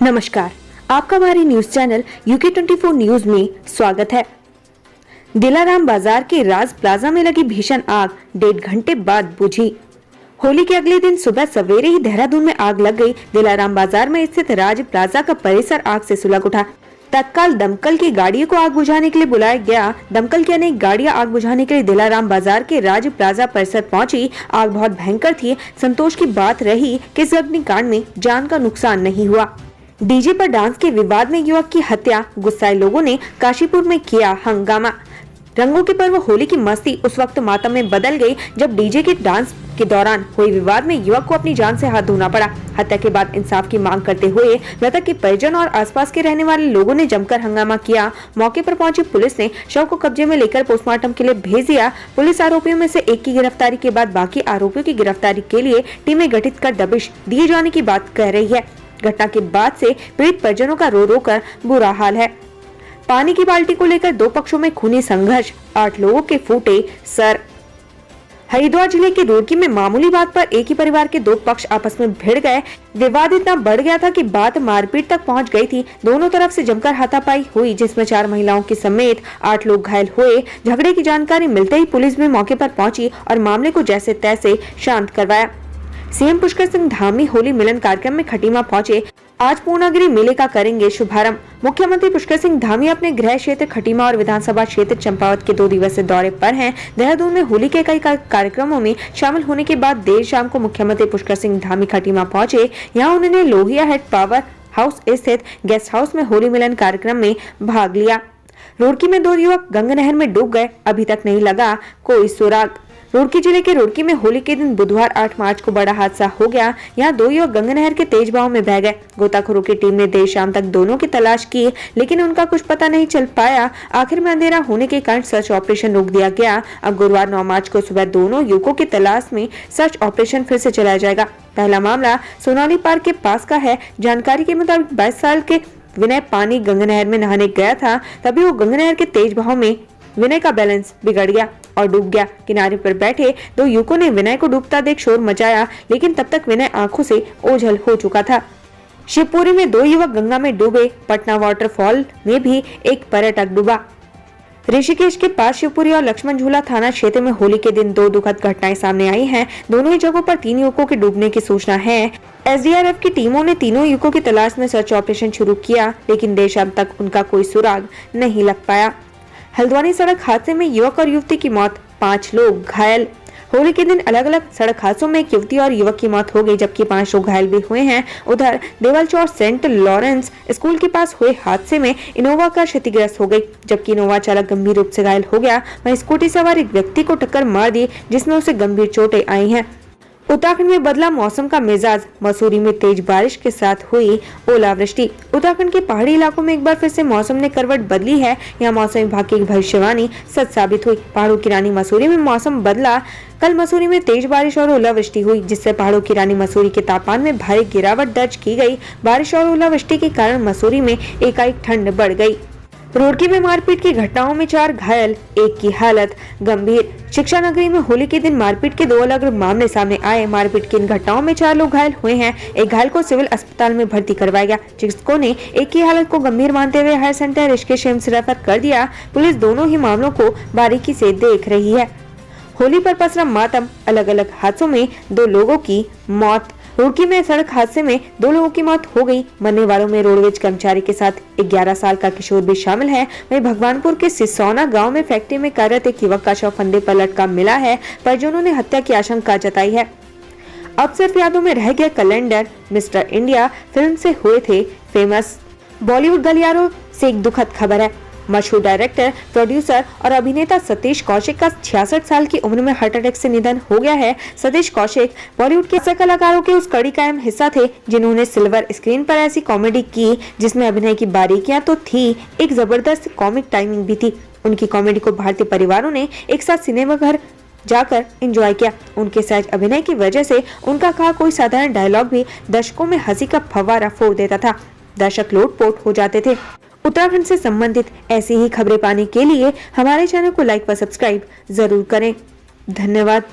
नमस्कार, आपका हमारे न्यूज चैनल UK24 न्यूज में स्वागत है। दिलाराम बाजार के राज प्लाजा में लगी भीषण आग 1.5 घंटे बाद बुझी। होली के अगले दिन सुबह सवेरे ही देहरादून में आग लग गई। दिलाराम बाजार में स्थित राज प्लाजा का परिसर आग से सुलग उठा। तत्काल दमकल की गाड़ियों को आग बुझाने के लिए बुलाया गया। दमकल की अनेक गाड़ियां आग बुझाने के लिए दिलाराम बाजार के राज प्लाजा परिसर पहुंची। आग बहुत भयंकर थी। संतोष की बात रही कि इस अग्निकांड में जान का नुकसान नहीं हुआ। डीजे पर डांस के विवाद में युवक की हत्या, गुस्साए लोगों ने काशीपुर में किया हंगामा। रंगों के पर्व होली की मस्ती उस वक्त मातम में बदल गई जब डीजे के डांस के दौरान हुए विवाद में युवक को अपनी जान से हाथ धोना पड़ा। हत्या के बाद इंसाफ की मांग करते हुए मृतक के परिजन और आसपास के रहने वाले लोगों ने जमकर हंगामा किया। मौके पर पहुंची पुलिस ने शव को कब्जे में लेकर पोस्टमार्टम के लिए भेज दिया। पुलिस आरोपियों में से एक की गिरफ्तारी के बाद बाकी आरोपियों की गिरफ्तारी के लिए टीमें गठित कर दबिश दिए जाने की बात कह रही है। घटना के बाद से पीड़ित परिजनों का रो रो कर बुरा हाल है। पानी की बाल्टी को लेकर दो पक्षों में खूनी संघर्ष, 8 लोगों के फूटे सर। हरिद्वार जिले के रुड़की में मामूली बात पर एक ही परिवार के 2 पक्ष आपस में भिड़ गए। विवाद इतना बढ़ गया था कि बात मारपीट तक पहुंच गई थी। दोनों तरफ से जमकर हाथापाई हुई जिसमें 4 महिलाओं के समेत 8 लोग घायल हुए। झगड़े की जानकारी मिलते ही पुलिस भी मौके पर पहुंची और मामले को जैसे तैसे शांत करवाया। सीएम पुष्कर सिंह धामी होली मिलन कार्यक्रम में खटीमा पहुंचे। आज पूर्णागिरी मेले का करेंगे शुभारंभ। मुख्यमंत्री पुष्कर सिंह धामी अपने गृह क्षेत्र खटीमा और विधानसभा क्षेत्र चंपावत के 2 दिवसीय दौरे पर हैं। देहरादून में होली के कई कार्यक्रमों में शामिल होने के बाद देर शाम को मुख्यमंत्री पुष्कर सिंह धामी खटीमा पहुंचे। यहाँ उन्होंने लोहिया हेड पावर हाउस स्थित गेस्ट हाउस में होली मिलन कार्यक्रम में भाग लिया। रुड़की में 2 युवक गंगा नहर में डूब गए, अभी तक नहीं लगा कोई सुराग। रुड़की जिले के रुड़की में होली के दिन बुधवार 8 मार्च को बड़ा हादसा हो गया। यहाँ 2 युवक गंगा नहर के तेज बहाव में बह गए। गोताखोरों की टीम ने देर शाम तक दोनों की तलाश की, लेकिन उनका कुछ पता नहीं चल पाया। आखिर में अंधेरा होने के कारण सर्च ऑपरेशन रोक दिया गया। अब गुरुवार 9 मार्च को सुबह दोनों युवकों की तलाश में सर्च ऑपरेशन फिर से चलाया जाएगा। पहला मामला सोनाली पार्क के पास का है। जानकारी के मुताबिक 22 साल के विनय पानी गंगा नहर में नहाने गया था। तभी वो गंगा नहर के तेज बहाव में विनय का बैलेंस बिगड़ गया और डूब गया। किनारे पर बैठे 2 युवकों ने विनय को डूबता देख शोर मचाया, लेकिन तब तक विनय आंखों से ओझल हो चुका था। शिवपुरी में 2 युवक गंगा में डूबे। पटना वाटरफॉल में भी एक पर्यटक डूबा। ऋषिकेश के पास शिवपुरी और लक्ष्मण झूला थाना क्षेत्र में होली के दिन 2 दुखद घटनाएं सामने आई हैं। दोनों ही जगहों पर 3 युवकों के डूबने की सूचना है। SDRF की टीमों ने तीनों युवकों की तलाश में सर्च ऑपरेशन शुरू किया, लेकिन देर शाम तक उनका कोई सुराग नहीं लग पाया। हल्द्वानी सड़क हादसे में युवक और युवती की मौत, 5 लोग घायल। होली के दिन अलग अलग सड़क हादसों में एक युवती और युवक की मौत हो गई, जबकि 5 लोग घायल भी हुए हैं। उधर देवलचौर सेंट लॉरेंस स्कूल के पास हुए हादसे में इनोवा कार क्षतिग्रस्त हो गई, जबकि इनोवा चालक गंभीर रूप से घायल हो गया। वहीं स्कूटी सवार एक व्यक्ति को टक्कर मार दी, जिसमें उसे गंभीर चोटें आई हैं। उत्तराखंड में बदला मौसम का मिजाज। मसूरी में तेज बारिश के साथ हुई ओलावृष्टि। उत्तराखंड के पहाड़ी इलाकों में एक बार फिर से मौसम ने करवट बदली है। यहाँ मौसम विभाग की भविष्यवाणी सच साबित हुई। पहाड़ों की रानी मसूरी में मौसम बदला। कल मसूरी में तेज बारिश और ओलावृष्टि हुई, जिससे पहाड़ों की रानी मसूरी के तापमान में भारी गिरावट दर्ज की गई। बारिश और ओलावृष्टि के कारण मसूरी में एकाएक ठंड बढ़ गई। रुड़की में मारपीट की घटनाओं में 4 घायल, एक की हालत गंभीर। शिक्षा नगरी में होली के दिन मारपीट के 2 अलग अलग मामले सामने आए। मारपीट की इन घटनाओं में 4 लोग घायल हुए हैं। एक घायल को सिविल अस्पताल में भर्ती करवाया गया। चिकित्सकों ने एक की हालत को गंभीर मानते हुए higher centre Rishikesh AIIMS refer कर दिया। पुलिस दोनों ही मामलों को बारीकी से देख रही है। होली पर पसरा मातम, अलग अलग हादसों में 2 लोगों की मौत। रुड़की में सड़क हादसे में 2 लोगों की मौत हो गई। मरने वालों में रोडवेज कर्मचारी के साथ 11 साल का किशोर भी शामिल है। वहीं भगवानपुर के सिसौना गांव में फैक्ट्री में कार्यरत एक युवक का शव फंदे पर लटका मिला है। परिजनों ने हत्या की आशंका जताई है। अब सिर्फ यादों में रह गया कैलेंडर। मिस्टर इंडिया फिल्म से हुए थे फेमस। बॉलीवुड गलियारों से एक दुखद खबर है। मशहूर डायरेक्टर, प्रोड्यूसर और अभिनेता सतीश कौशिक का 66 साल की उम्र में हार्ट अटैक से निधन हो गया है। सतीश कौशिक बॉलीवुड के ऐसे कलाकारों के उस कड़ी कायम हिस्सा थे जिन्होंने सिल्वर स्क्रीन पर ऐसी कॉमेडी की जिसमें अभिनय की बारीकियां तो थी, एक जबरदस्त कॉमिक टाइमिंग भी थी। उनकी कॉमेडी को भारतीय परिवारों ने एक साथ सिनेमा घर जाकर एंजॉय किया। उनके सहज अभिनय की वजह से उनका कहा कोई साधारण डायलॉग भी दर्शकों में हंसी का फव्वारा फोड़ देता था। दर्शक लोटपोट हो जाते थे। उत्तराखंड से संबंधित ऐसी ही खबरें पाने के लिए हमारे चैनल को लाइक व सब्सक्राइब जरूर करें। धन्यवाद।